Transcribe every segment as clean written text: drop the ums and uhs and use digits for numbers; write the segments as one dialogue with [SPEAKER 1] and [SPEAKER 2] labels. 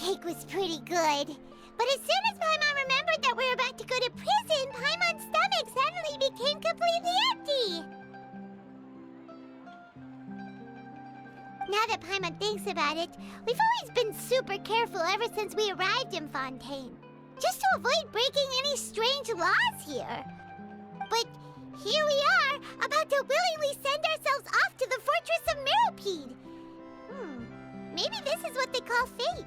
[SPEAKER 1] cake was pretty good. But as soon as Paimon remembered that we were about to go to prison, Paimon's stomach suddenly became completely empty. Now that Paimon thinks about it, we've always been super careful ever since we arrived in Fontaine, just to avoid breaking any strange laws here. But here we are, about to willingly send ourselves off to the Fortress of Meropide. Maybe this is what they call fate.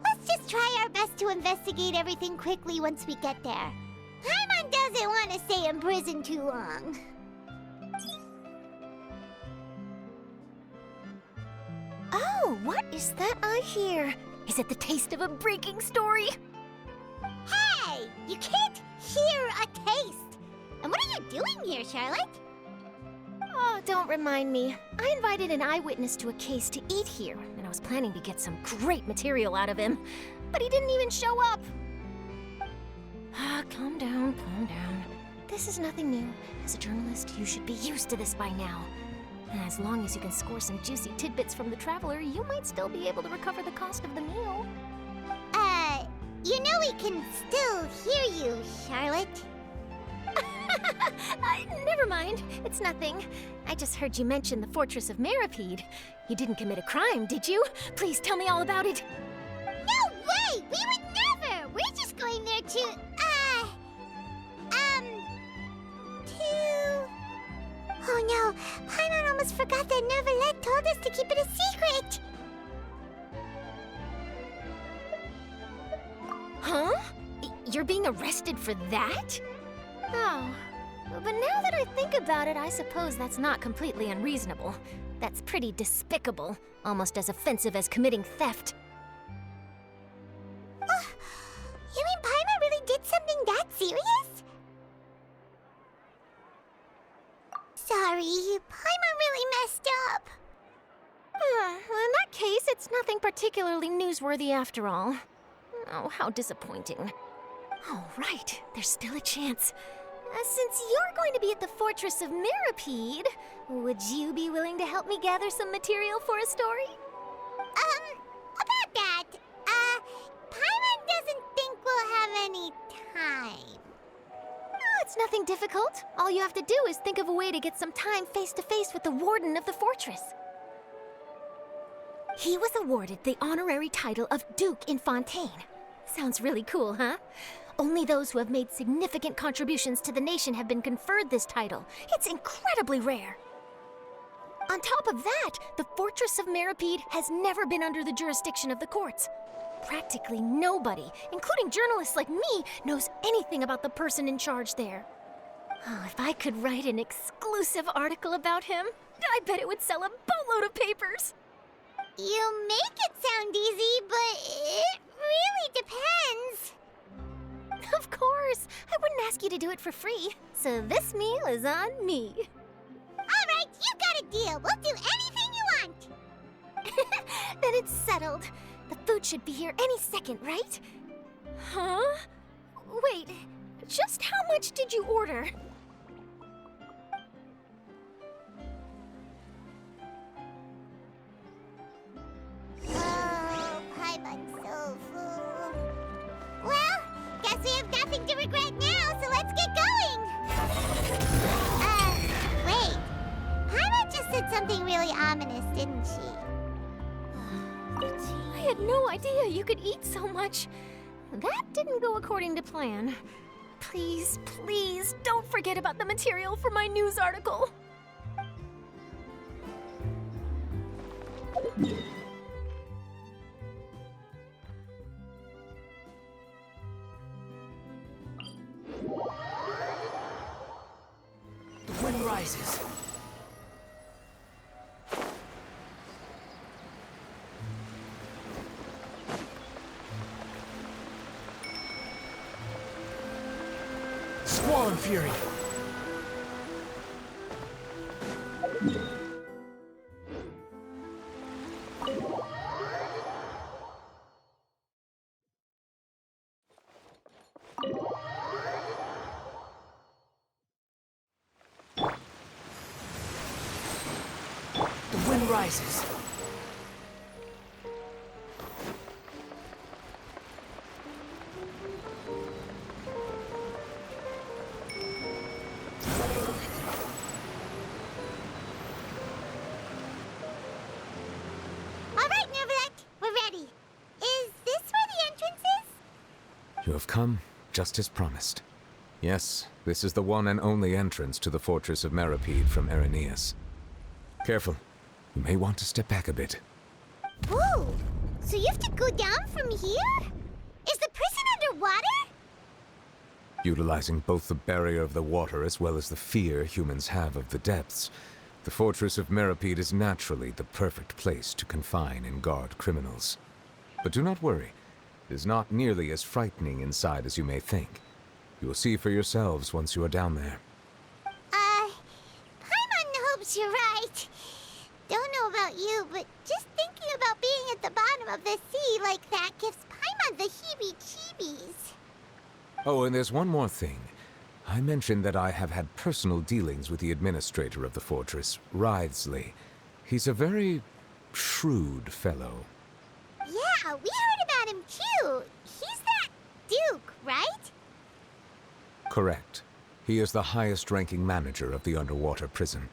[SPEAKER 1] Let's just try our best to investigate everything quickly once we get there. Paimon doesn't want to stay in prison too long.
[SPEAKER 2] Oh, what is that I hear? Is it the taste of a breaking story?
[SPEAKER 1] Hey! You can't hear a taste! And what are you doing here, Charlotte?
[SPEAKER 2] Oh, don't remind me. I invited an eyewitness to a case to eat here, and I was planning to get some great material out of him, but he didn't even show up. Calm down, calm down. This is nothing new. As a journalist, you should be used to this by now. And as long as you can score some juicy tidbits from the traveler, you might still be able to recover the cost of the meal.
[SPEAKER 1] You know we can still hear you, Charlotte.
[SPEAKER 2] Never mind. It's nothing. I just heard you mention the Fortress of Meropide. You didn't commit a crime, did you? Please tell me all about it.
[SPEAKER 1] No way! We would never! We're just going there to... Oh no, Paimon almost forgot that Neverlet told us to keep it a secret!
[SPEAKER 2] Huh? You're being arrested for that? Oh, but now that I think about it, I suppose that's not completely unreasonable. That's pretty despicable, almost as offensive as committing theft.
[SPEAKER 1] You mean Paimon really did something that serious? Sorry, Paimon really messed up.
[SPEAKER 2] In that case, it's nothing particularly newsworthy after all. Oh, how disappointing. Oh, right, there's still a chance. Since you're going to be at the Fortress of Meropide, would you be willing to help me gather some material for a story?
[SPEAKER 1] About that, Paimon doesn't think we'll have any time.
[SPEAKER 2] It's nothing difficult. All you have to do is think of a way to get some time face-to-face with the warden of the fortress. He was awarded the honorary title of Duke in Fontaine. Sounds really cool, huh? Only those who have made significant contributions to the nation have been conferred this title. It's incredibly rare. On top of that, the Fortress of Meropide has never been under the jurisdiction of the courts. Practically nobody, including journalists like me, knows anything about the person in charge there. Oh, if I could write an exclusive article about him, I bet it would sell a boatload of papers.
[SPEAKER 1] You make it sound easy, but it really depends.
[SPEAKER 2] Of course, I wouldn't ask you to do it for free, so this meal is on me.
[SPEAKER 1] All right, you got a deal. We'll do anything you want.
[SPEAKER 2] Then it's settled. The food should be here any second, right? Huh? Wait, just how much did you order?
[SPEAKER 1] Oh, Paimon's so full. Well, guess we have nothing to regret now, so let's get going. Wait. Paimon just said something really ominous, didn't she?
[SPEAKER 2] I had no idea you could eat so much. That didn't go according to plan. Please, please, don't forget about the material for my news article.
[SPEAKER 3] The wind rises. Squall and fury. The wind rises. You have come just as promised. Yes, this is the one and only entrance to the fortress of Meripede from Irenaeus. Careful. You may want to step back a bit.
[SPEAKER 1] Whoa! So you have to go down from here? Is the prison underwater?
[SPEAKER 3] Utilizing both the barrier of the water as well as the fear humans have of the depths, the fortress of Meripede is naturally the perfect place to confine and guard criminals. But do not worry. It is not nearly as frightening inside as you may think. You will see for yourselves once you are down there.
[SPEAKER 1] Paimon hopes you're right. Don't know about you, but just thinking about being at the bottom of the sea like that gives Paimon the heebie-jeebies.
[SPEAKER 3] Oh, and there's one more thing. I mentioned that I have had personal dealings with the administrator of the fortress, Wriothesley. He's a very shrewd fellow.
[SPEAKER 1] Yeah, we heard about him too. He's that Duke, right?
[SPEAKER 3] Correct. He is the highest-ranking manager of the underwater prison.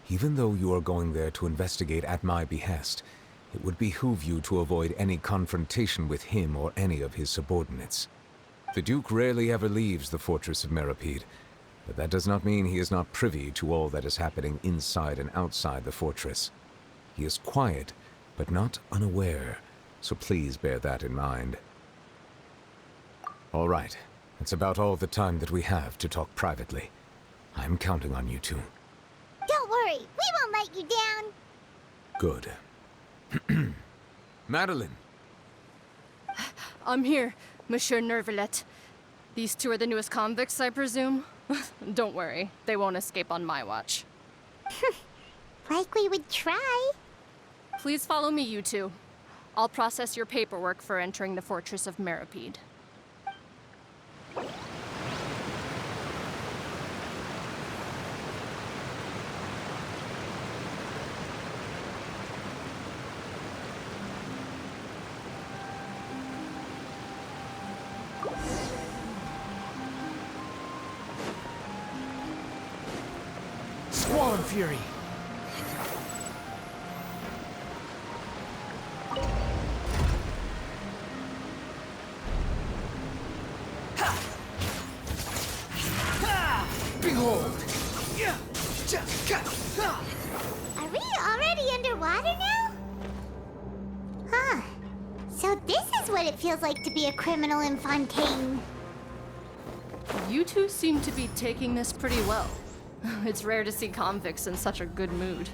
[SPEAKER 3] Even though you are going there to investigate at my behest, it would behoove you to avoid any confrontation with him or any of his subordinates. The Duke rarely ever leaves the fortress of Meripede, but that does not mean he is not privy to all that is happening inside and outside the fortress. He is quiet, but not unaware, so please bear that in mind. All right, that's about all the time that we have to talk privately. I'm counting on you two.
[SPEAKER 1] Don't worry, we won't let you down.
[SPEAKER 3] Good. Madeline!
[SPEAKER 4] I'm here, Monsieur Nervalet. These two are the newest convicts, I presume? Don't worry, they won't escape on my watch.
[SPEAKER 1] Like we would try.
[SPEAKER 4] Please follow me, you two. I'll process your paperwork for entering the Fortress of Meripede.
[SPEAKER 5] Squall and Fury! Behold!
[SPEAKER 1] Are we already underwater now? Huh. So this is what it feels like to be a criminal in Fontaine.
[SPEAKER 4] You two seem to be taking this pretty well. It's rare to see convicts in such a good mood.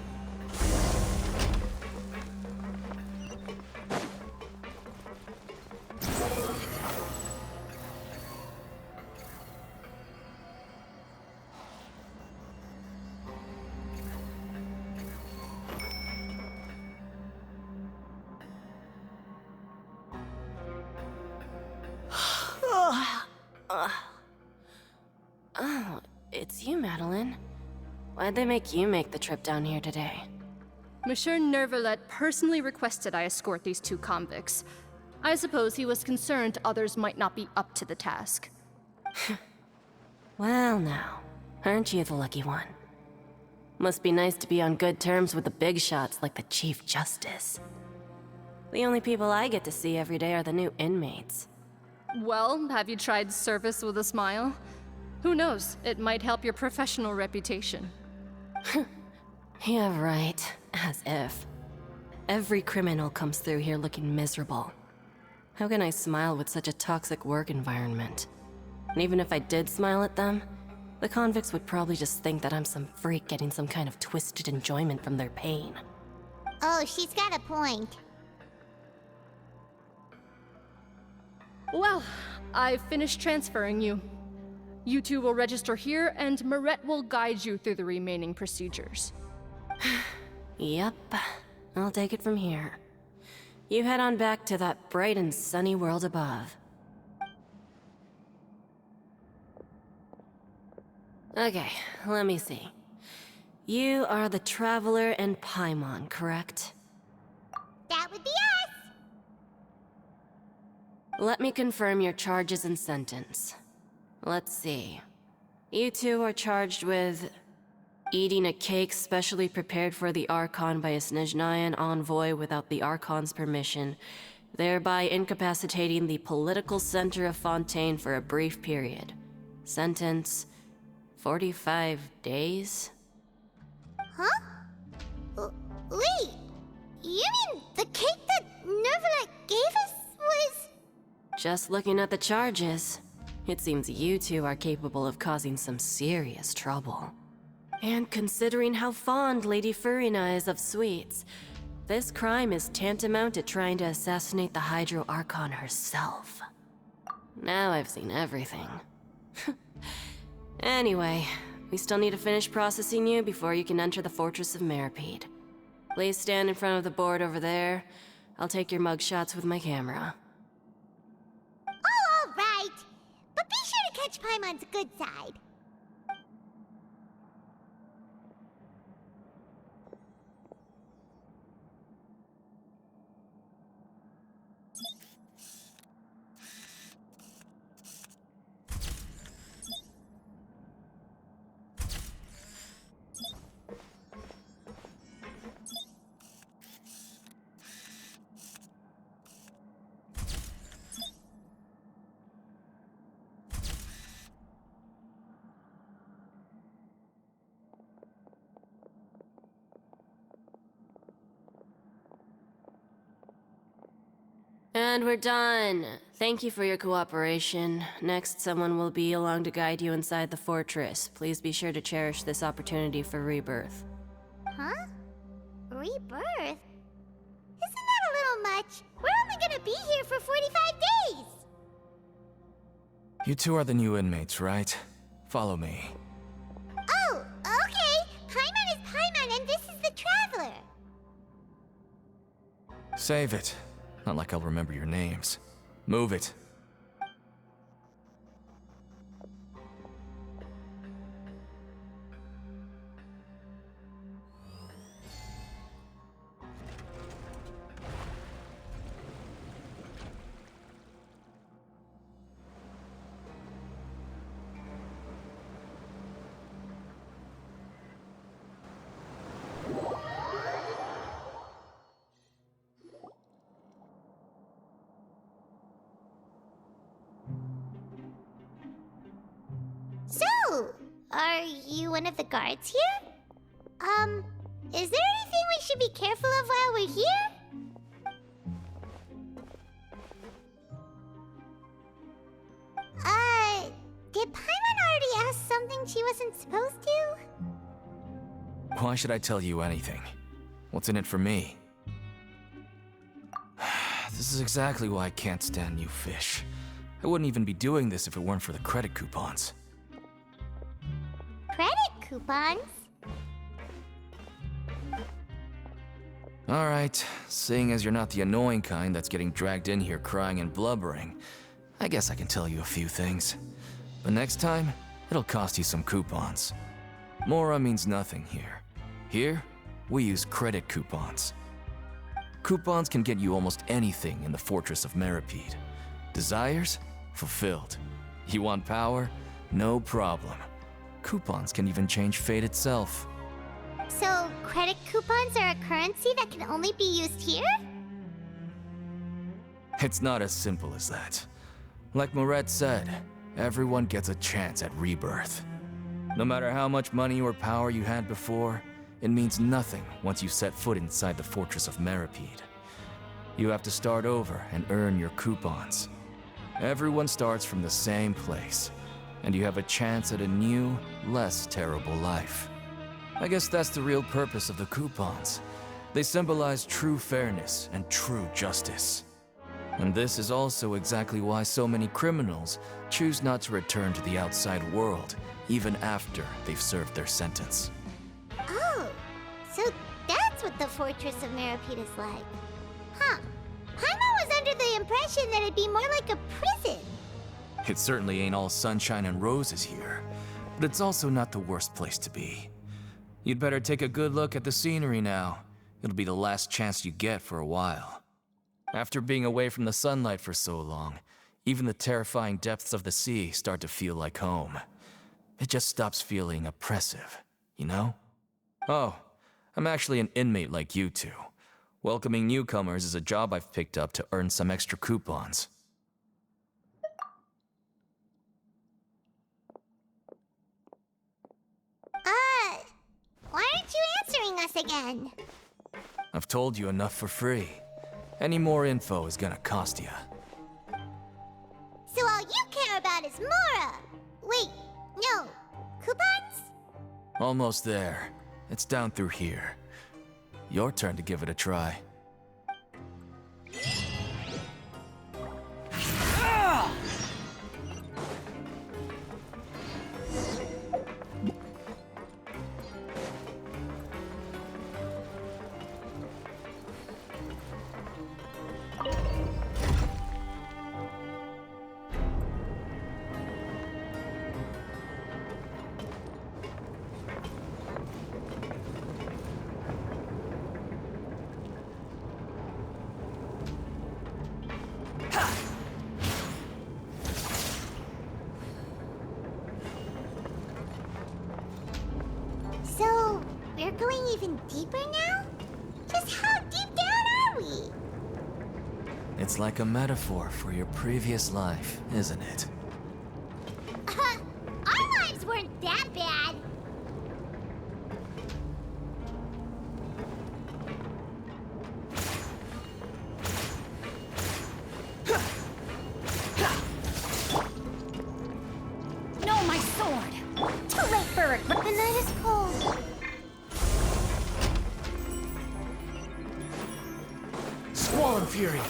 [SPEAKER 6] Oh, it's you, Madeline. Why'd they make you make the trip down here today?
[SPEAKER 4] Monsieur Nervalet personally requested I escort these two convicts. I suppose he was concerned others might not be up to the task.
[SPEAKER 6] Well now, aren't you the lucky one? Must be nice to be on good terms with the big shots like the Chief Justice. The only people I get to see every day are the new inmates.
[SPEAKER 4] Well, have you tried service with a smile? Who knows, it might help your professional reputation.
[SPEAKER 6] Yeah, right. As if. Every criminal comes through here looking miserable. How can I smile with such a toxic work environment? And even if I did smile at them, the convicts would probably just think that I'm some freak getting some kind of twisted enjoyment from their pain.
[SPEAKER 1] Oh, she's got a point.
[SPEAKER 4] Well, I've finished transferring you. You two will register here, and Marette will guide you through the remaining procedures.
[SPEAKER 6] Yep, I'll take it from here. You head on back to that bright and sunny world above. Okay, let me see. You are the Traveler and Paimon, correct?
[SPEAKER 1] That would be us!
[SPEAKER 6] Let me confirm your charges and sentence. Let's see. You two are charged with eating a cake specially prepared for the Archon by a Snezhnayan envoy without the Archon's permission, thereby incapacitating the political center of Fontaine for a brief period. Sentence 45 days?
[SPEAKER 1] Huh? Wait, you mean the cake that Nervalet gave us was...
[SPEAKER 6] Just looking at the charges, it seems you two are capable of causing some serious trouble. And considering how fond Lady Furina is of sweets, this crime is tantamount to trying to assassinate the Hydro Archon herself. Now I've seen everything. Anyway, we still need to finish processing you before you can enter the Fortress of Meripede. Please stand in front of the board over there. I'll take your mugshots with my camera.
[SPEAKER 1] Oh, all right. But be sure to catch Paimon's good side.
[SPEAKER 6] And we're done. Thank you for your cooperation. Next, someone will be along to guide you inside the fortress. Please be sure to cherish this opportunity for rebirth.
[SPEAKER 1] Huh? Rebirth? Isn't that a little much? We're only gonna be here for 45 days!
[SPEAKER 5] You two are the new inmates, right? Follow me.
[SPEAKER 1] Oh, okay! Paimon is Paimon and this is the Traveler!
[SPEAKER 5] Save it. Not like I'll remember your names. Move it.
[SPEAKER 1] So, are you one of the guards here? Is there anything we should be careful of while we're here? Did Paimon already ask something she wasn't supposed to?
[SPEAKER 5] Why should I tell you anything? What's in it for me? This is exactly why I can't stand new fish. I wouldn't even be doing this if it weren't for the credit coupons.
[SPEAKER 1] Credit coupons?
[SPEAKER 5] Alright, seeing as you're not the annoying kind that's getting dragged in here crying and blubbering, I guess I can tell you a few things. But next time, it'll cost you some coupons. Mora means nothing here. Here, we use credit coupons. Coupons can get you almost anything in the Fortress of Meripede. Desires? Fulfilled. You want power? No problem. Coupons can even change fate itself.
[SPEAKER 1] So, credit coupons are a currency that can only be used here?
[SPEAKER 5] It's not as simple as that. Like Moret said, everyone gets a chance at rebirth. No matter how much money or power you had before, it means nothing once you set foot inside the Fortress of Meripede. You have to start over and earn your coupons. Everyone starts from the same place, and you have a chance at a new, less terrible life. I guess that's the real purpose of the coupons. They symbolize true fairness and true justice. And this is also exactly why so many criminals choose not to return to the outside world, even after they've served their sentence.
[SPEAKER 1] Oh, so that's what the Fortress of Meripede is like. Huh. Paimon was under the impression that it'd be more like a prison.
[SPEAKER 5] It certainly ain't all sunshine and roses here, but it's also not the worst place to be. You'd better take a good look at the scenery now. It'll be the last chance you get for a while. After being away from the sunlight for so long, even the terrifying depths of the sea start to feel like home. It just stops feeling oppressive, you know? Oh, I'm actually an inmate like you two. Welcoming newcomers is a job I've picked up to earn some extra coupons.
[SPEAKER 1] Why aren't you answering us again?
[SPEAKER 5] I've told you enough for free. Any more info is gonna cost you.
[SPEAKER 1] So all you care about is Mora! Wait, no. Coupons?
[SPEAKER 5] Almost there. It's down through here. Your turn to give it a try.
[SPEAKER 1] So, we're going even deeper now? Just how deep down are we?
[SPEAKER 5] It's like a metaphor for your previous life, isn't it?
[SPEAKER 1] Our lives weren't that bad.
[SPEAKER 2] No, my sword! Too late for it.
[SPEAKER 1] The night is cold.
[SPEAKER 5] Squall Fury!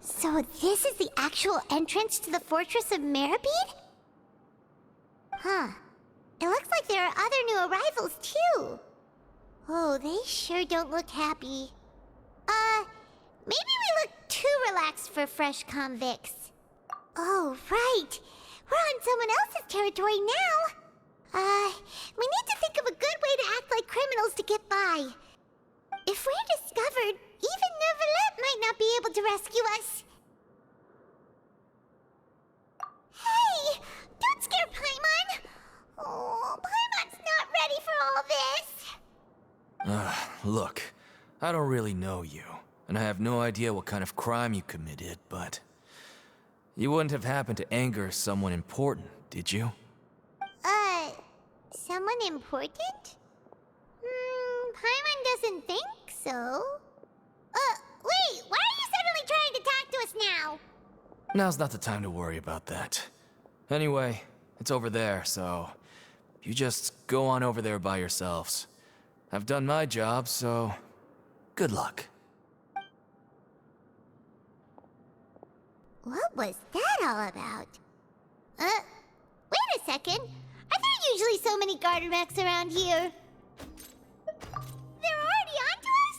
[SPEAKER 1] So this is the actual entrance to the Fortress of Meripede? Huh. It looks like there are other new arrivals, too. Oh, they sure don't look happy. Maybe we look too relaxed for fresh convicts. Oh, right. We're on someone else's territory now. We need to think of a good way to act like criminals to get by. If we're discovered, even Neuvillette might not be able to rescue us. Hey! Don't scare Paimon! Oh, Paimon's not ready for all this!
[SPEAKER 5] Look, I don't really know you, and I have no idea what kind of crime you committed, but... You wouldn't have happened to anger someone important, did you?
[SPEAKER 1] Someone important? Paimon doesn't think so. Wait, why are you suddenly trying to talk to us now?
[SPEAKER 5] Now's not the time to worry about that. Anyway, it's over there, so... You just go on over there by yourselves. I've done my job, so... Good luck.
[SPEAKER 1] What was that all about? Wait a second. Are there usually so many garter mechs around here? They're already onto us?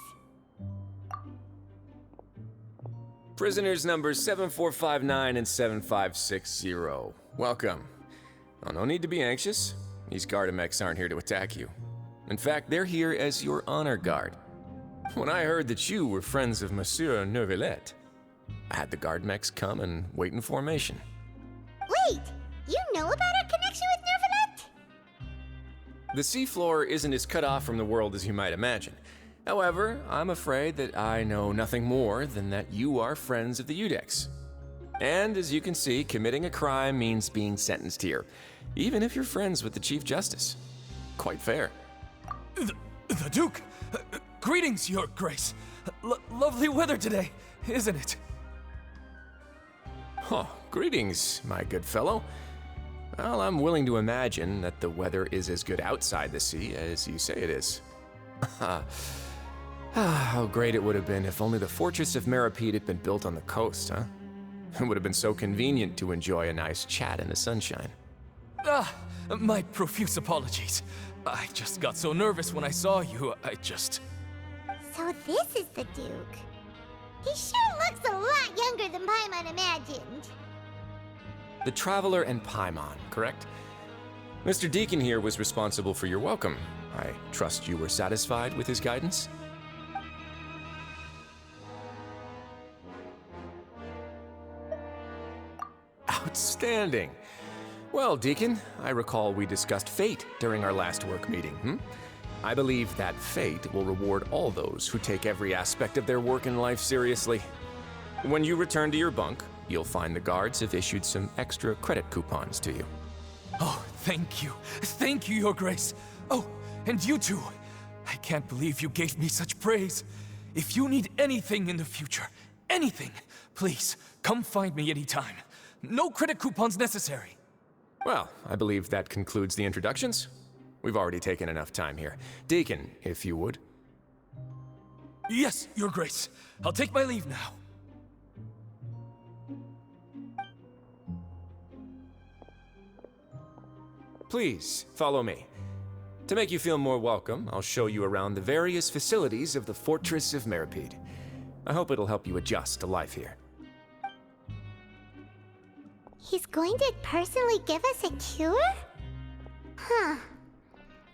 [SPEAKER 7] Prisoners numbers 7459 and 7560. Welcome. Oh, no need to be anxious. These Gardamex aren't here to attack you. In fact, they're here as your honor guard. When I heard that you were friends of Monsieur Neuvillette, I had the Gardamex come and wait in formation.
[SPEAKER 1] Wait, you know about our connection with Neuvillette?
[SPEAKER 7] The seafloor isn't as cut off from the world as you might imagine. However, I'm afraid that I know nothing more than that you are friends of the Udex. And as you can see, committing a crime means being sentenced here, even if you're friends with the Chief Justice. Quite fair.
[SPEAKER 5] The Duke! Greetings, Your Grace! Lovely weather today, isn't it?
[SPEAKER 7] Oh, greetings, my good fellow. Well, I'm willing to imagine that the weather is as good outside the sea as you say it is. How great it would have been if only the Fortress of Meripede had been built on the coast, huh? It would have been so convenient to enjoy a nice chat in the sunshine.
[SPEAKER 5] My profuse apologies. I just got so nervous when I saw you,
[SPEAKER 1] So this is the Duke. He sure looks a lot younger than Paimon imagined.
[SPEAKER 7] The Traveler and Paimon, correct? Mr. Deacon here was responsible for your welcome. I trust you were satisfied with his guidance? Outstanding. Well, Deacon, I recall we discussed fate during our last work meeting, I believe that fate will reward all those who take every aspect of their work in life seriously. When you return to your bunk, you'll find the guards have issued some extra credit coupons to you.
[SPEAKER 5] Oh, thank you. Thank you, Your Grace. Oh, and you too. I can't believe you gave me such praise. If you need anything in the future, anything, please, come find me anytime. No credit coupons necessary.
[SPEAKER 7] Well, I believe that concludes the introductions. We've already taken enough time here. Deacon, if you would.
[SPEAKER 5] Yes, Your Grace. I'll take my leave now.
[SPEAKER 7] Please, follow me. To make you feel more welcome, I'll show you around the various facilities of the Fortress of Meripede. I hope it'll help you adjust to life here.
[SPEAKER 1] He's going to personally give us a cure? Huh.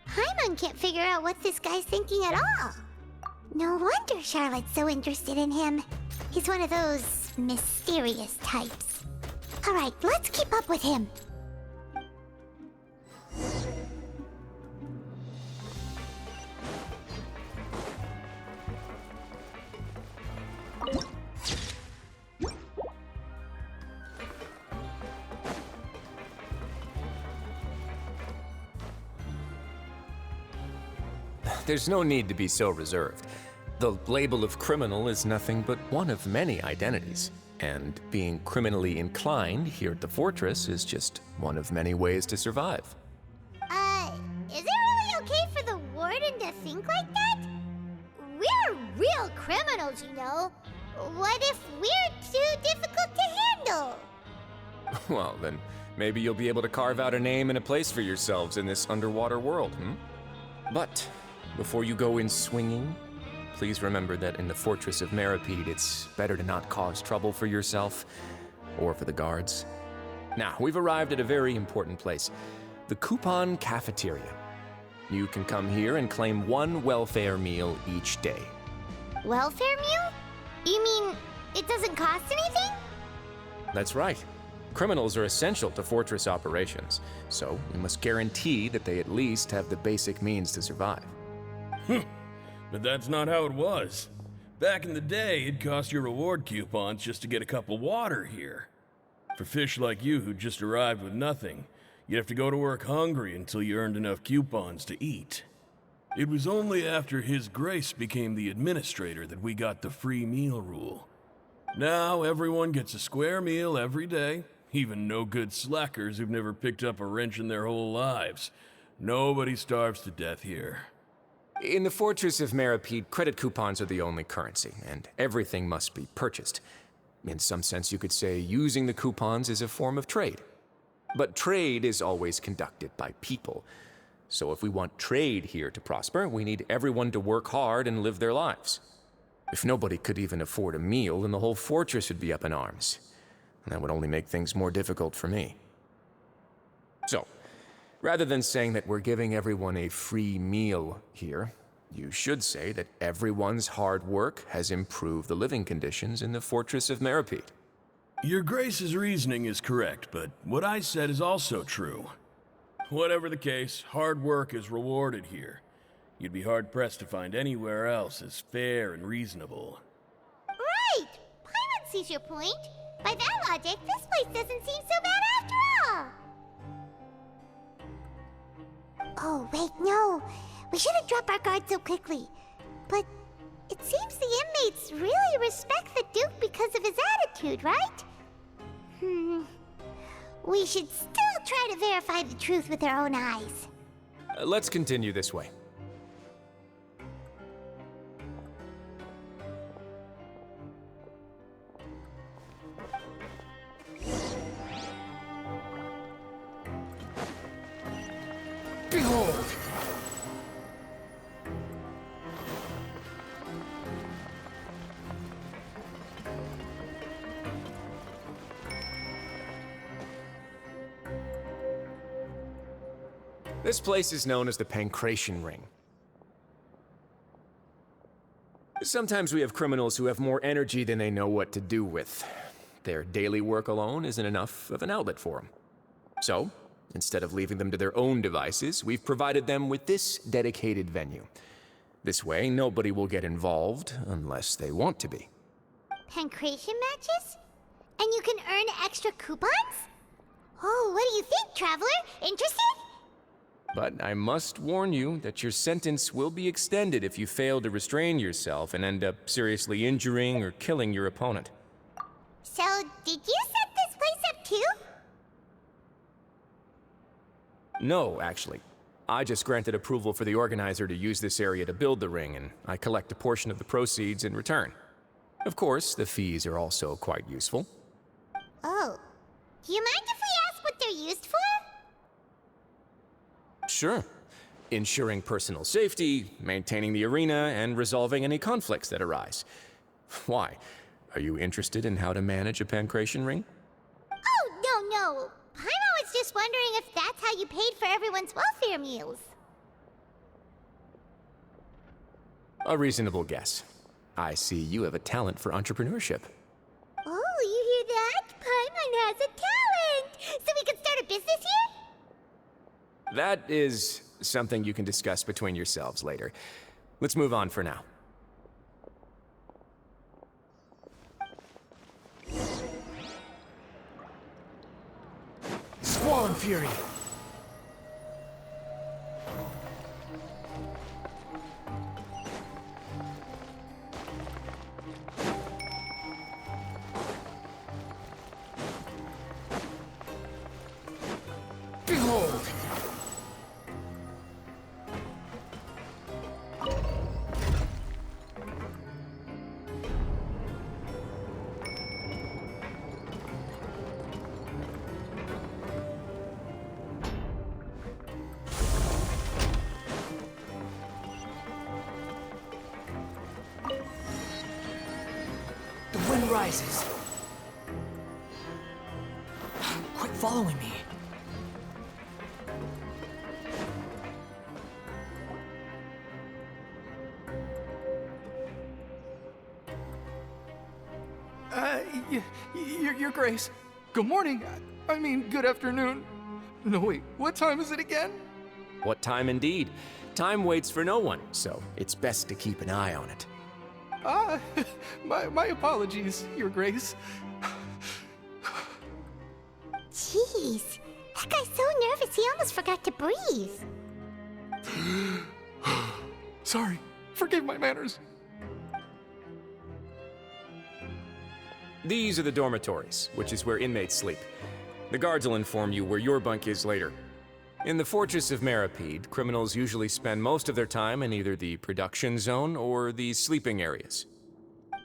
[SPEAKER 1] Paimon can't figure out what this guy's thinking at all. No wonder Charlotte's so interested in him. He's one of those mysterious types. Alright, let's keep up with him.
[SPEAKER 7] There's no need to be so reserved. The label of criminal is nothing but one of many identities. And being criminally inclined here at the Fortress is just one of many ways to survive.
[SPEAKER 1] Is it really okay for the warden to think like that? We're real criminals, you know. What if we're too difficult to handle?
[SPEAKER 7] Well, then maybe you'll be able to carve out a name and a place for yourselves in this underwater world, But before you go in swinging, please remember that in the Fortress of Meripede, it's better to not cause trouble for yourself or for the guards. Now, we've arrived at a very important place, the Coupon Cafeteria. You can come here and claim one welfare meal each day.
[SPEAKER 1] Welfare meal? You mean it doesn't cost anything?
[SPEAKER 7] That's right. Criminals are essential to Fortress operations, so we must guarantee that they at least have the basic means to survive.
[SPEAKER 8] But that's not how it was. Back in the day, it cost you reward coupons just to get a cup of water here. For fish like you who just arrived with nothing, you'd have to go to work hungry until you earned enough coupons to eat. It was only after His Grace became the administrator that we got the free meal rule. Now everyone gets a square meal every day, even no-good slackers who've never picked up a wrench in their whole lives. Nobody starves to death here.
[SPEAKER 7] In the Fortress of Meripede, credit coupons are the only currency, and everything must be purchased. In some sense, you could say using the coupons is a form of trade. But trade is always conducted by people. So if we want trade here to prosper, we need everyone to work hard and live their lives. If nobody could even afford a meal, then the whole fortress would be up in arms. And that would only make things more difficult for me. So, rather than saying that we're giving everyone a free meal here, you should say that everyone's hard work has improved the living conditions in the Fortress of Meripede.
[SPEAKER 8] Your Grace's reasoning is correct, but what I said is also true. Whatever the case, hard work is rewarded here. You'd be hard-pressed to find anywhere else as fair and reasonable.
[SPEAKER 1] Right! Paimon sees your point. By that logic, this place doesn't seem so bad after all. Oh, wait, no. We shouldn't drop our guard so quickly. But it seems the inmates really respect the Duke because of his attitude, right? We should still try to verify the truth with our own eyes.
[SPEAKER 7] Let's continue this way.
[SPEAKER 5] Behold!
[SPEAKER 7] This place is known as the Pancration Ring. Sometimes we have criminals who have more energy than they know what to do with. Their daily work alone isn't enough of an outlet for them. So, instead of leaving them to their own devices, we've provided them with this dedicated venue. This way, nobody will get involved unless they want to be.
[SPEAKER 1] Pancration matches? And you can earn extra coupons? Oh, what do you think, Traveler? Interested?
[SPEAKER 7] But I must warn you that your sentence will be extended if you fail to restrain yourself and end up seriously injuring or killing your opponent.
[SPEAKER 1] So, did you set this place up too?
[SPEAKER 7] No, actually. I just granted approval for the organizer to use this area to build the ring, and I collect a portion of the proceeds in return. Of course, the fees are also quite useful.
[SPEAKER 1] Oh. Do you mind if we ask what they're used for?
[SPEAKER 7] Sure. Ensuring personal safety, maintaining the arena, and resolving any conflicts that arise. Why? Are you interested in how to manage a pancration ring?
[SPEAKER 1] Oh, no. Paimon was just wondering if that's how you paid for everyone's welfare meals.
[SPEAKER 7] A reasonable guess. I see you have a talent for entrepreneurship.
[SPEAKER 1] Oh, you hear that? Paimon has a talent! So we can start a business here?
[SPEAKER 7] That is something you can discuss between yourselves later. Let's move on for now.
[SPEAKER 5] Squall Fury! Behold! The wind rises. Quit following me.
[SPEAKER 9] Your Grace. Good morning. I mean, good afternoon. No, wait, what time is it again?
[SPEAKER 7] What time indeed? Time waits for no one, so it's best to keep an eye on it.
[SPEAKER 9] My apologies, Your Grace.
[SPEAKER 1] Jeez. That guy's so nervous he almost forgot to breathe.
[SPEAKER 9] Sorry, forgive my manners.
[SPEAKER 7] These are the dormitories, which is where inmates sleep. The guards will inform you where your bunk is later. In the Fortress of Maripede, criminals usually spend most of their time in either the production zone or the sleeping areas.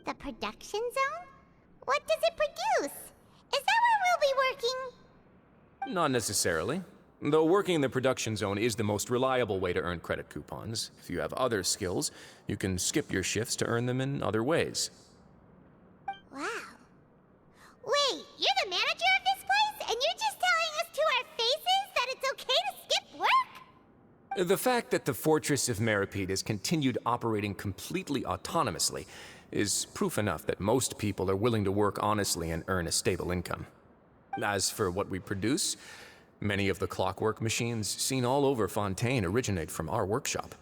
[SPEAKER 1] The production zone? What does it produce? Is that where we'll be working?
[SPEAKER 7] Not necessarily. Though working in the production zone is the most reliable way to earn credit coupons, if you have other skills, you can skip your shifts to earn them in other ways.
[SPEAKER 1] Wow. Wait, you're the manager of this place, and you're just telling us to our faces that it's okay to skip work?
[SPEAKER 7] The fact that the Fortress of Maripede has continued operating completely autonomously is proof enough that most people are willing to work honestly and earn a stable income. As for what we produce, many of the clockwork machines seen all over Fontaine originate from our workshop.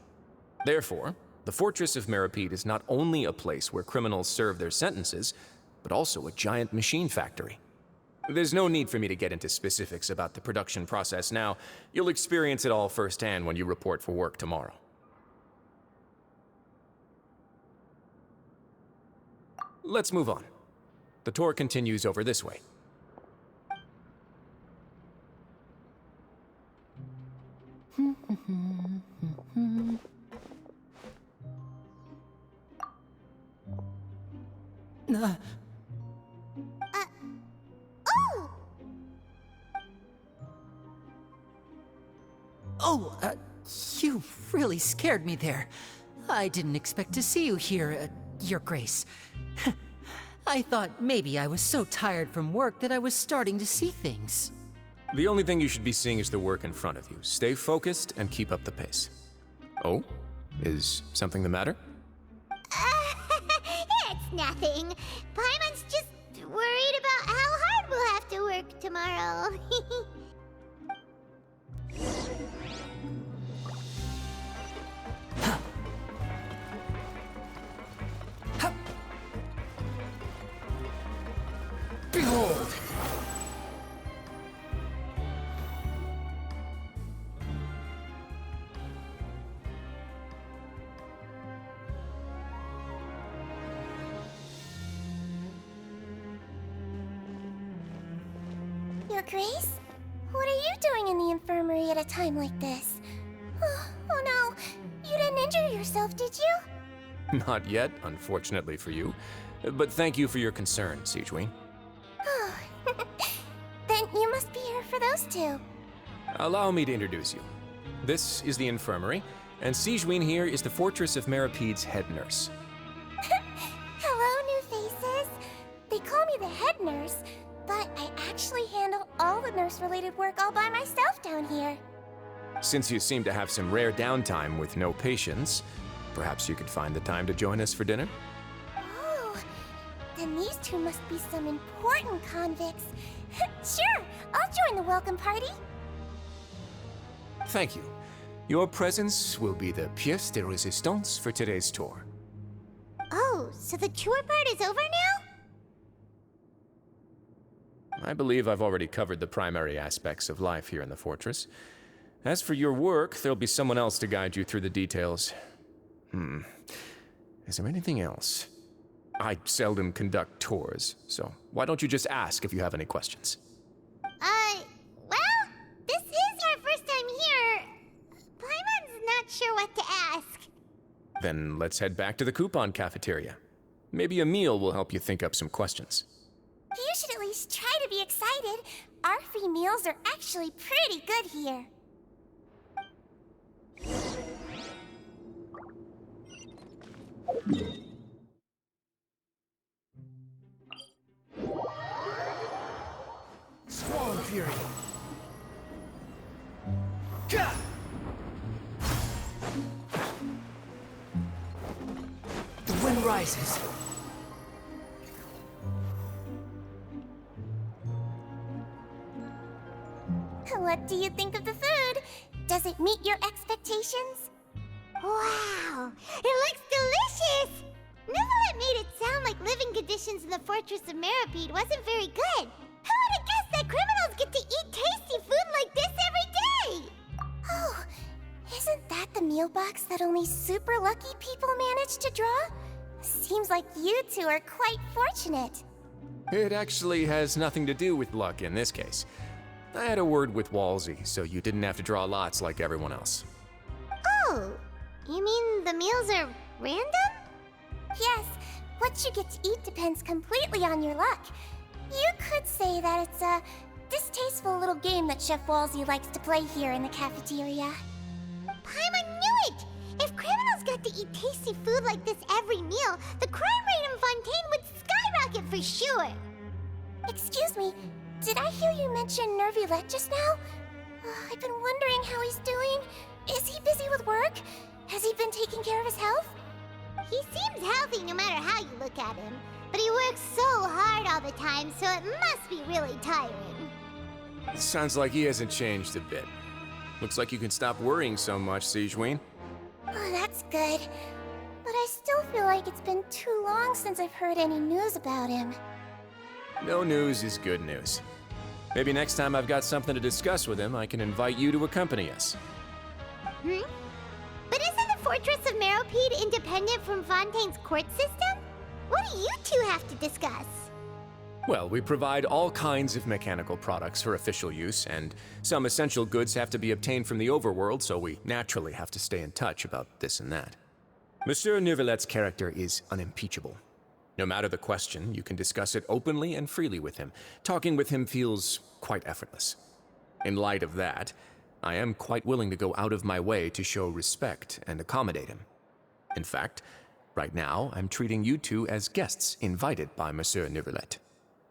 [SPEAKER 7] Therefore, the Fortress of Maripede is not only a place where criminals serve their sentences, but also a giant machine factory. There's no need for me to get into specifics about the production process now. You'll experience it all firsthand when you report for work tomorrow. Let's move on. The tour continues over this way.
[SPEAKER 1] Oh!
[SPEAKER 10] Oh, you really scared me there. I didn't expect to see you here, Your Grace. I thought maybe I was so tired from work that I was starting to see things.
[SPEAKER 7] The only thing you should be seeing is the work in front of you. Stay focused and keep up the pace. Oh? Is something the matter?
[SPEAKER 1] It's nothing. Paimon's just worried about how hard we'll have to work tomorrow.
[SPEAKER 9] Behold!
[SPEAKER 1] Your Grace? What are you doing in the infirmary at a time like this? Oh no, you didn't injure yourself, did you?
[SPEAKER 7] Not yet, unfortunately for you. But thank you for your concern, Sigewin.
[SPEAKER 1] Then you must be here for those two.
[SPEAKER 7] Allow me to introduce you. This is the infirmary, and Sigewin here is the Fortress of Merapede's head nurse.
[SPEAKER 1] Hello, new faces. They call me the head nurse, but I actually handle all the nurse-related work all by myself down here.
[SPEAKER 7] Since you seem to have some rare downtime with no patients, perhaps you could find the time to join us for dinner?
[SPEAKER 1] Oh, then these two must be some important convicts. Sure, I'll join the welcome party.
[SPEAKER 7] Thank you. Your presence will be the pièce de résistance for today's tour.
[SPEAKER 1] Oh, so the tour part is over now?
[SPEAKER 7] I believe I've already covered the primary aspects of life here in the fortress. As for your work, there'll be someone else to guide you through the details. Is there anything else? I seldom conduct tours, so why don't you just ask if you have any questions?
[SPEAKER 1] Well, this is our first time here. Paimon's not sure what to ask.
[SPEAKER 7] Then let's head back to the coupon cafeteria. Maybe a meal will help you think up some questions.
[SPEAKER 1] You should at least try to be excited. Our free meals are actually pretty good here.
[SPEAKER 9] Squall Fury! Gah! The wind rises.
[SPEAKER 1] What do you think of the food? Does it meet your expectations? Wow, it looks delicious! Neverlet made it sound like living conditions in the Fortress of Meripede wasn't very good. Who would have guessed that criminals get to eat tasty food like this every day? Oh, isn't that the meal box that only super lucky people manage to draw? Seems like you two are quite fortunate.
[SPEAKER 7] It actually has nothing to do with luck in this case. I had a word with Walsey, so you didn't have to draw lots like everyone else.
[SPEAKER 1] Oh, you mean the meals are random? Yes, what you get to eat depends completely on your luck. You could say that it's a distasteful little game that Chef Walsey likes to play here in the cafeteria. Paimon knew it! If criminals got to eat tasty food like this every meal, the crime rate in Fontaine would skyrocket for sure! Excuse me, did I hear you mention Nervulette just now? I've been wondering how he's doing. Is he busy with work? Has he been taking care of his health? He seems healthy no matter how you look at him. But he works so hard all the time, so it must be really tiring.
[SPEAKER 7] Sounds like he hasn't changed a bit. Looks like you can stop worrying so much, Sigewin.
[SPEAKER 1] Oh, that's good. But I still feel like it's been too long since I've heard any news about him.
[SPEAKER 7] No news is good news. Maybe next time I've got something to discuss with him, I can invite you to accompany us.
[SPEAKER 1] But isn't the Fortress of Meropede independent from Fontaine's court system? What do you two have to discuss?
[SPEAKER 7] Well, we provide all kinds of mechanical products for official use, and some essential goods have to be obtained from the overworld, so we naturally have to stay in touch about this and that. Monsieur Nervulet's character is unimpeachable. No matter the question, you can discuss it openly and freely with him. Talking with him feels quite effortless. In light of that, I am quite willing to go out of my way to show respect and accommodate him. In fact, right now, I'm treating you two as guests invited by Monsieur Nervulet.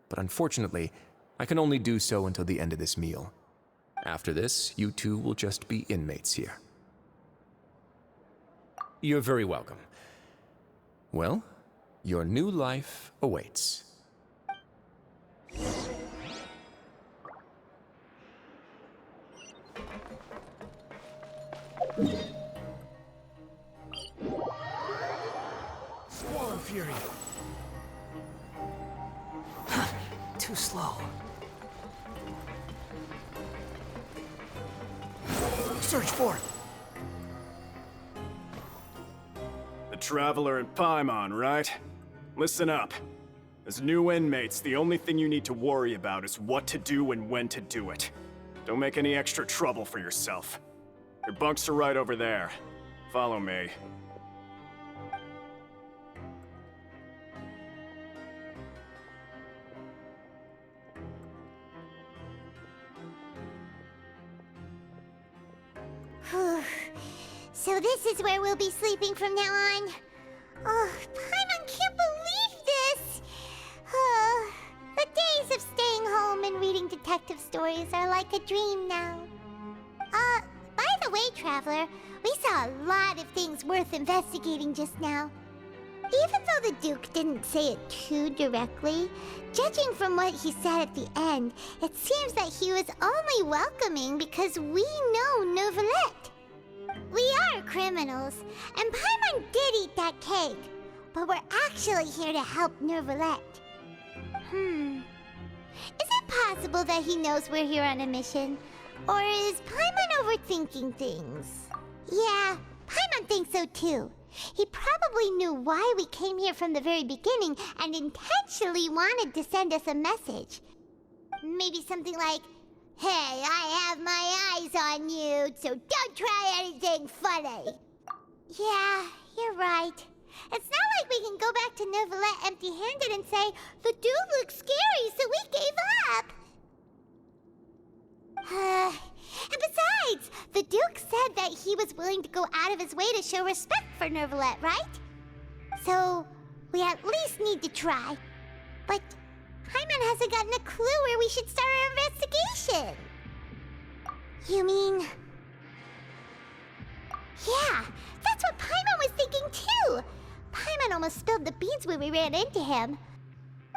[SPEAKER 7] But unfortunately, I can only do so until the end of this meal. After this, you two will just be inmates here. You're very welcome. Well, your new life awaits.
[SPEAKER 10] Squall Fury. Too slow. Search for it.
[SPEAKER 11] The Traveler and Paimon, right? Listen up. As new inmates, the only thing you need to worry about is what to do and when to do it. Don't make any extra trouble for yourself. Your bunks are right over there. Follow me.
[SPEAKER 1] So this is where we'll be sleeping from now on. Oh, Paimon can't believe this! The days of staying home and reading detective stories are like a dream now. By the way, Traveler, we saw a lot of things worth investigating just now. Even though the Duke didn't say it too directly, judging from what he said at the end, it seems that he was only welcoming because we know Neuvillette. We are criminals, and Paimon did eat that cake, but we're actually here to help Neuvillette. Is it possible that he knows we're here on a mission? Or is Paimon overthinking things? Yeah, Paimon thinks so too. He probably knew why we came here from the very beginning and intentionally wanted to send us a message. Maybe something like, "Hey, I have my eyes on you, so don't try anything funny." Yeah, you're right. It's not like we can go back to Neuvillette empty-handed and say, "The dude looks scary, so we gave up." And besides, the Duke said that he was willing to go out of his way to show respect for Neuvillette, right? So, we at least need to try. But Paimon hasn't gotten a clue where we should start our investigation. You mean... Yeah, that's what Paimon was thinking too! Paimon almost spilled the beans when we ran into him.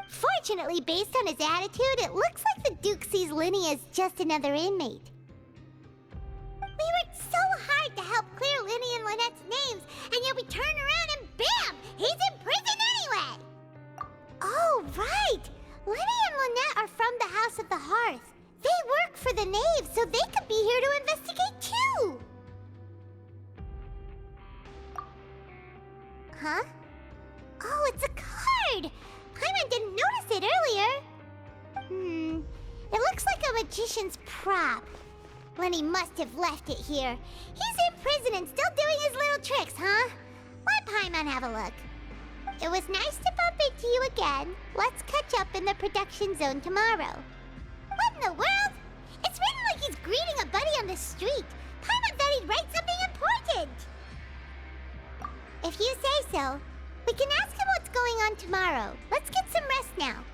[SPEAKER 1] Fortunately, based on his attitude, it looks like the Duke sees Linny as just another inmate. We worked so hard to help clear Linny and Lynette's names, and yet we turn around and bam! He's in prison anyway! Oh, right! Linny and Lynette are from the House of the Hearth. They work for the Knave, so they could be here to investigate too! Huh? Oh, it's a card! Paimon didn't notice it earlier. It looks like a magician's prop. Lenny must have left it here. He's in prison and still doing his little tricks, huh? Let Paimon have a look. It was nice to bump into you again. Let's catch up in the production zone tomorrow. What in the world? It's written like he's greeting a buddy on the street. Paimon thought he'd write something important. If you say so, we can ask him what's going on tomorrow. Let's get some rest now.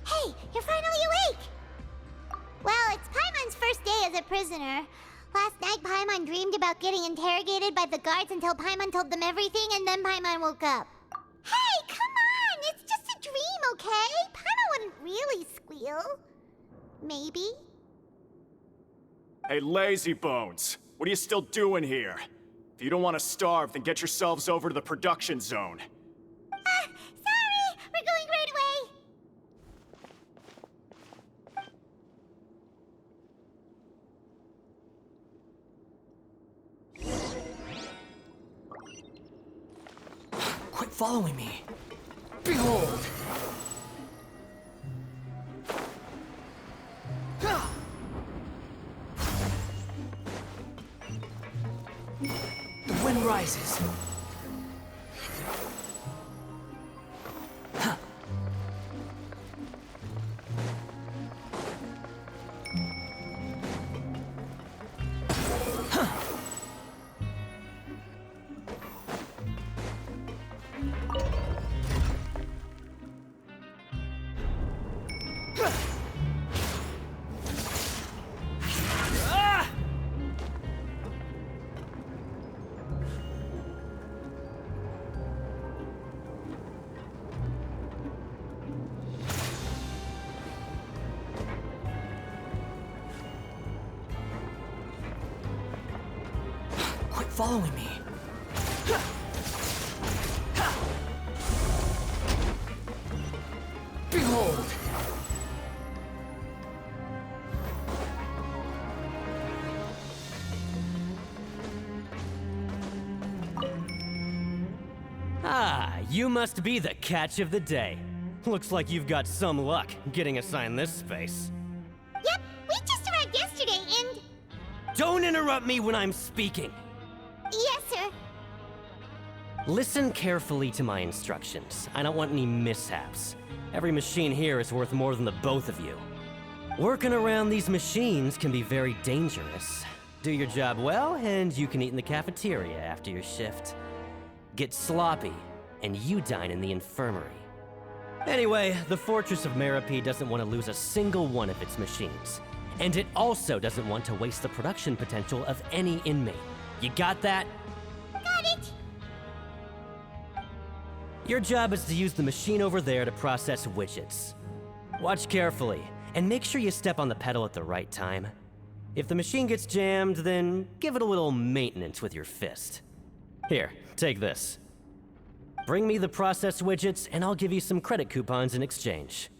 [SPEAKER 1] Hey, you're finally awake! Well, it's Paimon's first day as a prisoner. Last night, Paimon dreamed about getting interrogated by the guards until Paimon told them everything, and then Paimon woke up. Hey, come on! It's just a dream, okay? Paimon wouldn't really squeal. Maybe?
[SPEAKER 11] Hey, lazy bones! What are you still doing here? If you don't want to starve, then get yourselves over to the production zone.
[SPEAKER 1] Sorry! We're going right away!
[SPEAKER 10] Quit following me. Behold! The wind rises.
[SPEAKER 12] following me. Behold!
[SPEAKER 13] Ah, you must be the catch of the day. Looks like you've got some luck getting assigned this space.
[SPEAKER 1] Yep, we just arrived yesterday and...
[SPEAKER 13] Don't interrupt me when I'm speaking!
[SPEAKER 1] Yes, sir.
[SPEAKER 13] Listen carefully to my instructions. I don't want any mishaps. Every machine here is worth more than the both of you. Working around these machines can be very dangerous. Do your job well, and you can eat in the cafeteria after your shift. Get sloppy, and you dine in the infirmary. Anyway, the Fortress of Meropide doesn't want to lose a single one of its machines. And it also doesn't want to waste the production potential of any inmate. You got that?
[SPEAKER 1] Got it.
[SPEAKER 13] Your job is to use the machine over there to process widgets. Watch carefully, and make sure you step on the pedal at the right time. If the machine gets jammed, then give it a little maintenance with your fist. Here, take this. Bring me the processed widgets, and I'll give you some credit coupons in exchange.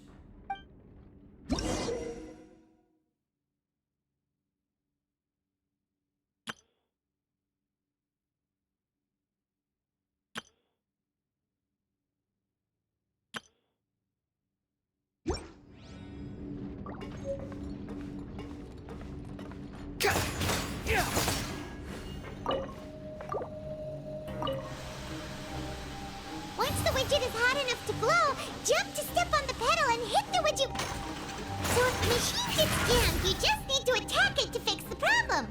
[SPEAKER 1] Once the widget is hot enough to glow, jump to step on the pedal and hit the widget. So if the machine gets jammed, you just need to attack it to fix the problem.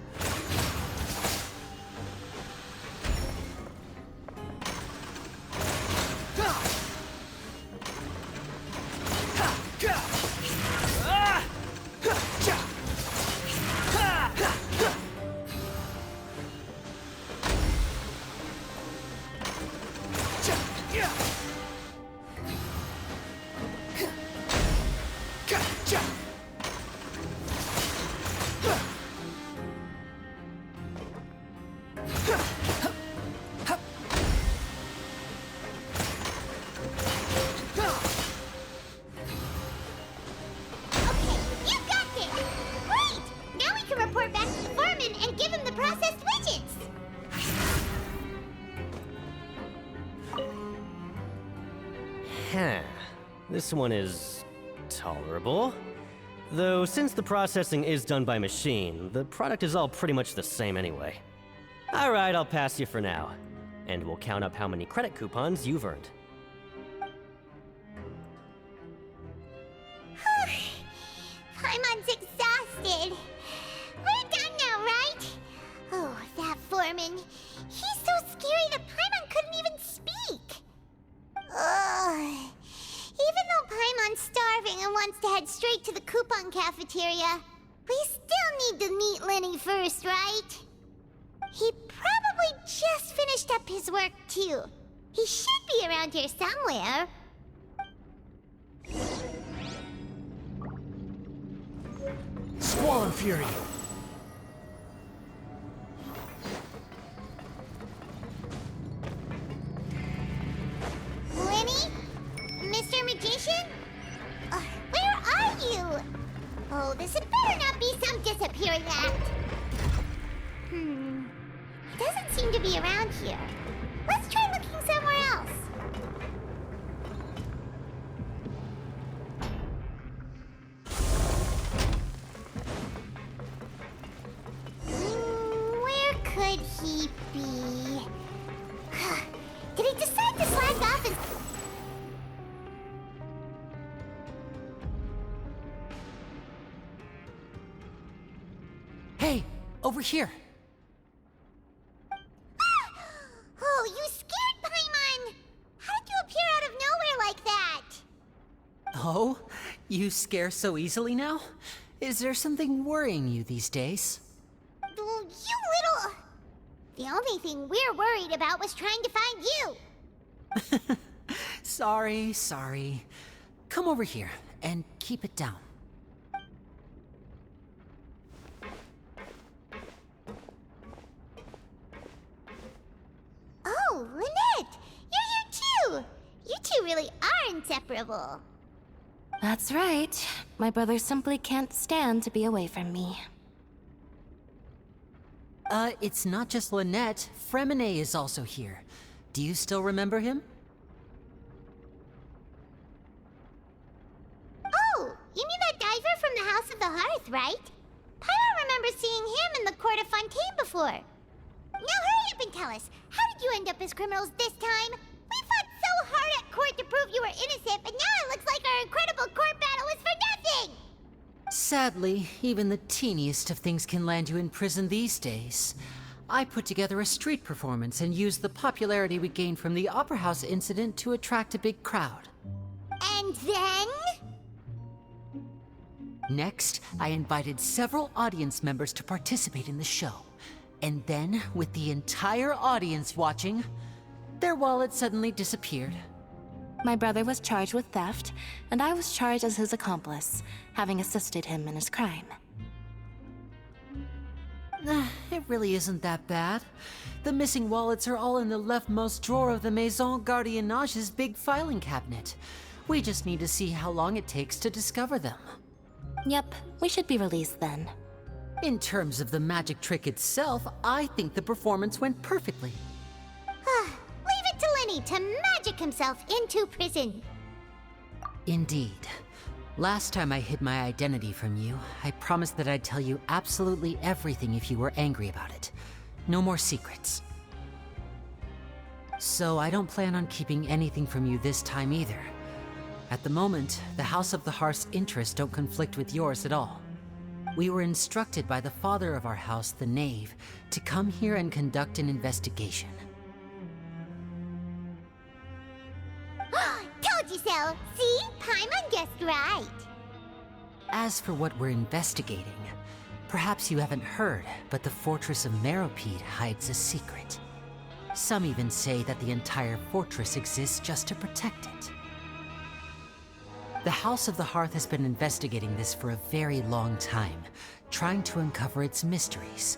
[SPEAKER 13] This one is tolerable. Though since the processing is done by machine, the product is all pretty much the same anyway. Alright, I'll pass you for now. And we'll count up how many credit coupons you've earned.
[SPEAKER 1] Paimon's exhausted. We're done now, right? Oh, that foreman. He's so scary that Paimon couldn't even speak. Ugh. Even though Paimon's starving and wants to head straight to the coupon cafeteria, we still need to meet Lenny first, right? He probably just finished up his work, too. He should be around here somewhere.
[SPEAKER 12] Squall Fury!
[SPEAKER 1] Lenny? Mr. Magician? Where are you? Oh, this had better not be some disappearing act. He doesn't seem to be around here. Let's try looking somewhere else. Where could he be? Did he decide to slack off and...
[SPEAKER 10] Hey, over here.
[SPEAKER 1] Oh, you scared Paimon! How did you appear out of nowhere like that?
[SPEAKER 10] Oh, you scare so easily now? Is there something worrying you these days?
[SPEAKER 1] You little... The only thing we're worried about was trying to find you.
[SPEAKER 10] Sorry. Come over here and keep it down.
[SPEAKER 1] inseparable.
[SPEAKER 2] That's right. My brother simply can't stand to be away from me.
[SPEAKER 10] It's not just Lynette. Fremine is also here. Do you still remember him?
[SPEAKER 1] Oh, you mean that diver from the House of the Hearth, right? Paimon remembers seeing him in the court of Fontaine before. Now hurry up and tell us, how did you end up as criminals this time? We fought so hard at court to prove you were innocent, but now it looks like our incredible court battle was for nothing!
[SPEAKER 10] Sadly, even the teeniest of things can land you in prison these days. I put together a street performance and used the popularity we gained from the Opera House incident to attract a big crowd.
[SPEAKER 1] And then?
[SPEAKER 10] Next, I invited several audience members to participate in the show. And then, with the entire audience watching, their wallet suddenly disappeared.
[SPEAKER 2] My brother was charged with theft, and I was charged as his accomplice, having assisted him in his crime.
[SPEAKER 10] It really isn't that bad. The missing wallets are all in the leftmost drawer of the Maison Gardiennage's big filing cabinet. We just need to see how long it takes to discover them.
[SPEAKER 2] Yep, we should be released then.
[SPEAKER 10] In terms of the magic trick itself, I think the performance went perfectly.
[SPEAKER 1] Leave it to Lenny to magic himself into prison.
[SPEAKER 10] Indeed. Last time I hid my identity from you, I promised that I'd tell you absolutely everything if you were angry about it. No more secrets. So I don't plan on keeping anything from you this time either. At the moment, the House of the Hearth's interests don't conflict with yours at all. We were instructed by the father of our house, the Knave, to come here and conduct an investigation.
[SPEAKER 1] Told you so! See? Paimon guessed right.
[SPEAKER 10] As for what we're investigating, perhaps you haven't heard, but the fortress of Meropide hides a secret. Some even say that the entire fortress exists just to protect it. The House of the Hearth has been investigating this for a very long time, trying to uncover its mysteries.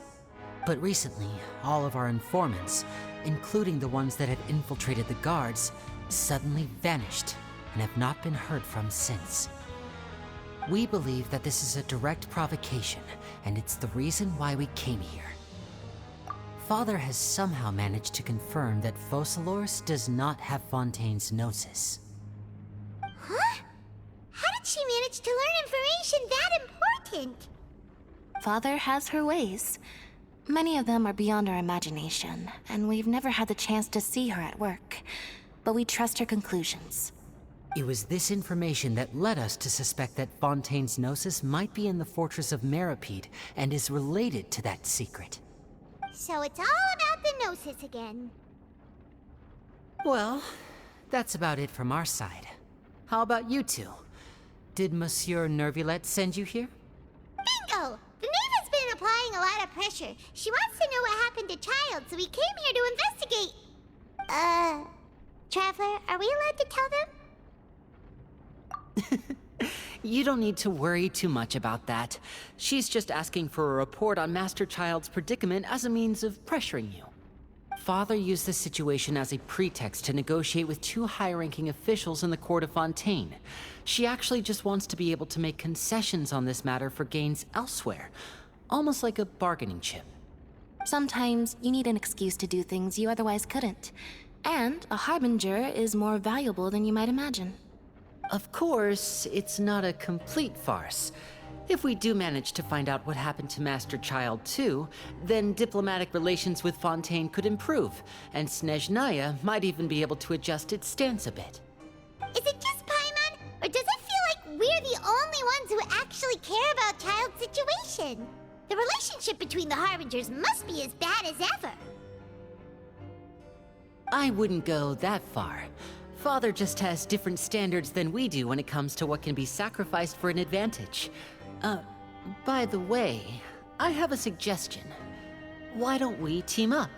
[SPEAKER 10] But recently, all of our informants, including the ones that had infiltrated the guards, suddenly vanished and have not been heard from since. We believe that this is a direct provocation, and it's the reason why we came here. Father has somehow managed to confirm that Focalors does not have Fontaine's Gnosis.
[SPEAKER 1] Huh? How did she manage to learn information that important?
[SPEAKER 2] Father has her ways. Many of them are beyond our imagination, and we've never had the chance to see her at work. But we trust her conclusions.
[SPEAKER 10] It was this information that led us to suspect that Fontaine's Gnosis might be in the fortress of Meropide and is related to that secret.
[SPEAKER 1] So it's all about the Gnosis again.
[SPEAKER 10] Well, that's about it from our side. How about you two? Did Monsieur Nervulette send you here?
[SPEAKER 1] Bingo! The Knave has been applying a lot of pressure. She wants to know what happened to Child, so we came here to investigate. Traveler, are we allowed to tell them?
[SPEAKER 10] You don't need to worry too much about that. She's just asking for a report on Master Child's predicament as a means of pressuring you. Father used this situation as a pretext to negotiate with two high-ranking officials in the court of Fontaine. She actually just wants to be able to make concessions on this matter for gains elsewhere, almost like a bargaining chip.
[SPEAKER 2] Sometimes you need an excuse to do things you otherwise couldn't. And a harbinger is more valuable than you might imagine.
[SPEAKER 10] Of course, it's not a complete farce. If we do manage to find out what happened to Master Child too, then diplomatic relations with Fontaine could improve, and Snezhnaya might even be able to adjust its stance a bit.
[SPEAKER 1] Is it just Paimon, or does it feel like we're the only ones who actually care about Child's situation? The relationship between the Harbingers must be as bad as ever.
[SPEAKER 10] I wouldn't go that far. Father just has different standards than we do when it comes to what can be sacrificed for an advantage. By the way, I have a suggestion. Why don't we team up?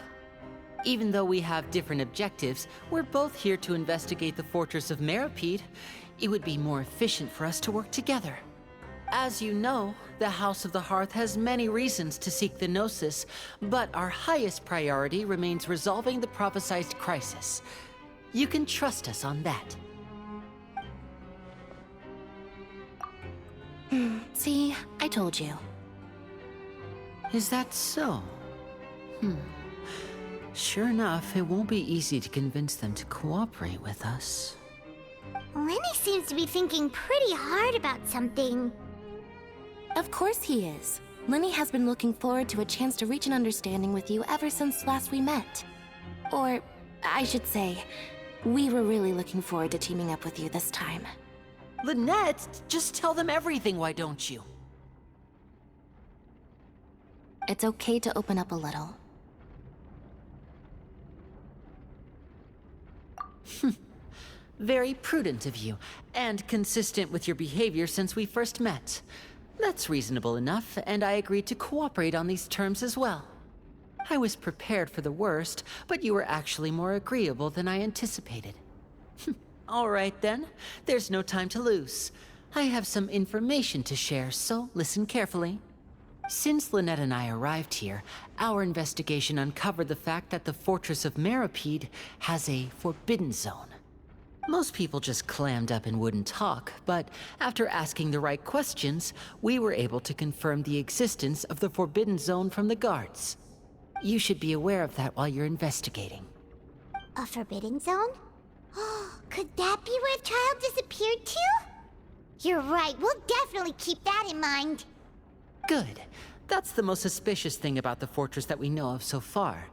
[SPEAKER 10] Even though we have different objectives, we're both here to investigate the fortress of Meropide. It would be more efficient for us to work together. As you know, the House of the Hearth has many reasons to seek the Gnosis, but our highest priority remains resolving the prophesized crisis. You can trust us on that.
[SPEAKER 6] See, I told you.
[SPEAKER 10] Is that so? Sure enough, it won't be easy to convince them to cooperate with us.
[SPEAKER 1] Lenny seems to be thinking pretty hard about something.
[SPEAKER 6] Of course he is. Lenny has been looking forward to a chance to reach an understanding with you ever since last we met. Or, I should say, we were really looking forward to teaming up with you this time.
[SPEAKER 10] Lynette, just tell them everything, why don't you?
[SPEAKER 6] It's okay to open up a little.
[SPEAKER 10] Very prudent of you, and consistent with your behavior since we first met. That's reasonable enough, and I agreed to cooperate on these terms as well. I was prepared for the worst, but you were actually more agreeable than I anticipated. All right then, there's no time to lose. I have some information to share, so listen carefully. Since Lynette and I arrived here, our investigation uncovered the fact that the Fortress of Meripede has a forbidden zone. Most people just clammed up and wouldn't talk, but after asking the right questions, we were able to confirm the existence of the forbidden zone from the guards. You should be aware of that while you're investigating.
[SPEAKER 1] A forbidden zone? Could that be where the child disappeared to? You're right, we'll definitely keep that in mind.
[SPEAKER 10] Good. That's the most suspicious thing about the fortress that we know of so far.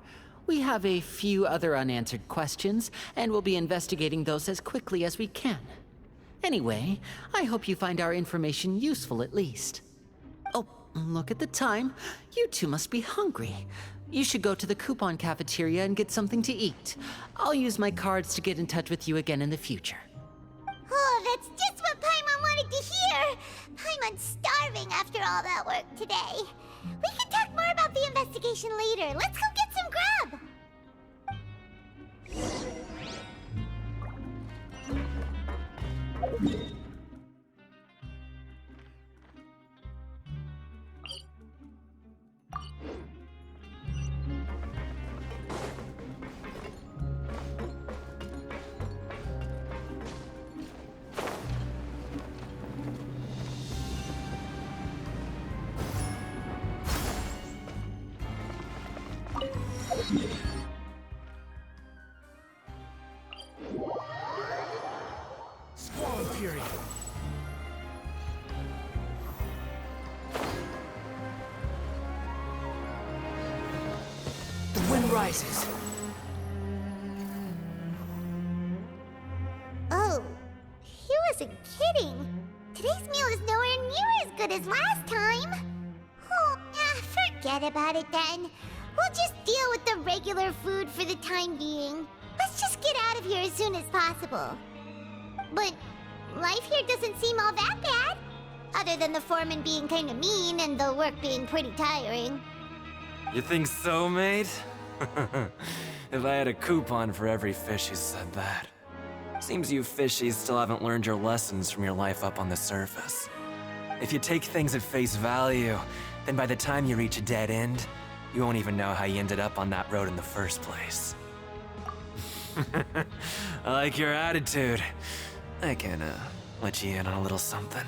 [SPEAKER 10] We have a few other unanswered questions, and we'll be investigating those as quickly as we can. Anyway, I hope you find our information useful at least. Oh, look at the time. You two must be hungry. You should go to the coupon cafeteria and get something to eat. I'll use my cards to get in touch with you again in the future.
[SPEAKER 1] Oh, that's just what Paimon wanted to hear! Paimon's starving after all that work today. We can talk more about the investigation later. Let's go get some grub!
[SPEAKER 12] Squall Fury. The wind rises.
[SPEAKER 1] Oh, he wasn't kidding. Today's meal is nowhere near as good as last time. Oh, forget about it then. We'll just deal with the regular food for the time being. Let's just get out of here as soon as possible. But life here doesn't seem all that bad. Other than the foreman being kinda mean and the work being pretty tiring.
[SPEAKER 14] You think so, mate? If I had a coupon for every fish who said that. Seems you fishies still haven't learned your lessons from your life up on the surface. If you take things at face value, then by the time you reach a dead end, you won't even know how you ended up on that road in the first place. I like your attitude. I can, let you in on a little something.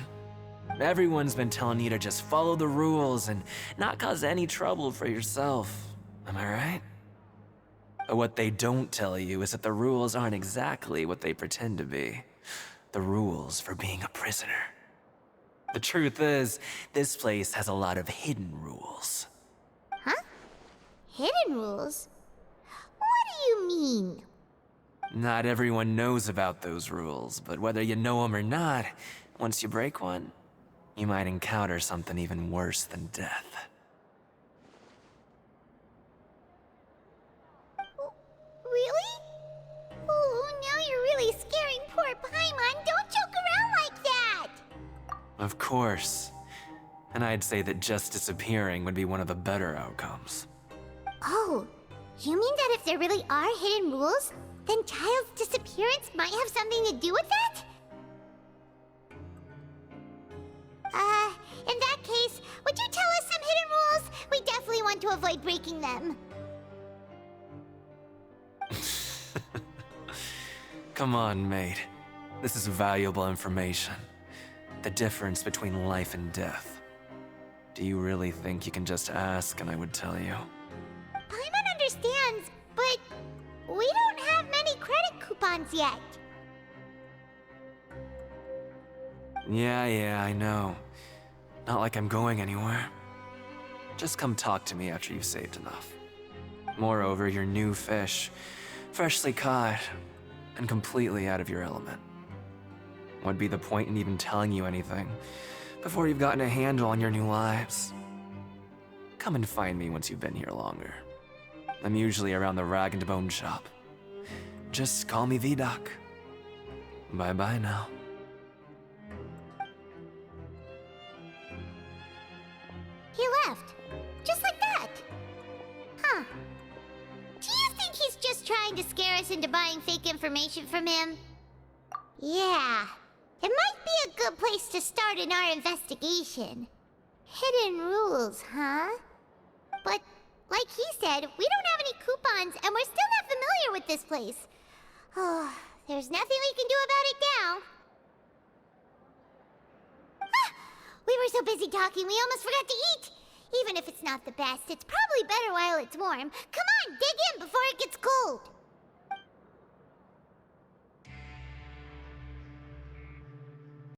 [SPEAKER 14] Everyone's been telling you to just follow the rules and not cause any trouble for yourself. Am I right? But what they don't tell you is that the rules aren't exactly what they pretend to be. The rules for being a prisoner. The truth is, this place has a lot of hidden rules.
[SPEAKER 1] Huh? Hidden rules? What do you mean?
[SPEAKER 14] Not everyone knows about those rules, but whether you know them or not, once you break one, you might encounter something even worse than death.
[SPEAKER 1] Really? Oh, now you're really scaring poor Paimon. Don't joke around like that!
[SPEAKER 14] Of course. And I'd say that just disappearing would be one of the better outcomes.
[SPEAKER 1] Oh, you mean that if there really are hidden rules, then Child's disappearance might have something to do with that? In that case, would you tell us some hidden rules? We definitely want to avoid breaking them.
[SPEAKER 14] Come on, mate. This is valuable information. The difference between life and death. Do you really think you can just ask and I would tell you?
[SPEAKER 1] Paimon understands, but we don't have many credit coupons yet.
[SPEAKER 14] Yeah, I know. Not like I'm going anywhere. Just come talk to me after you've saved enough. Moreover, you're new fish, freshly caught, and completely out of your element. What'd be the point in even telling you anything before you've gotten a handle on your new lives? Come and find me once you've been here longer. I'm usually around the rag and bone shop. Just call me Vidoc. Bye-bye now.
[SPEAKER 1] He left. Just like that. Huh. Do you think he's just trying to scare us into buying fake information from him? Yeah. It might be a good place to start in our investigation. Hidden rules, huh? But, like he said, we don't have any coupons, and we're still not familiar with this place. Oh, there's nothing we can do about it now. Ah! We were so busy talking, we almost forgot to eat. Even if it's not the best, it's probably better while it's warm. Come on, dig in before it gets cold.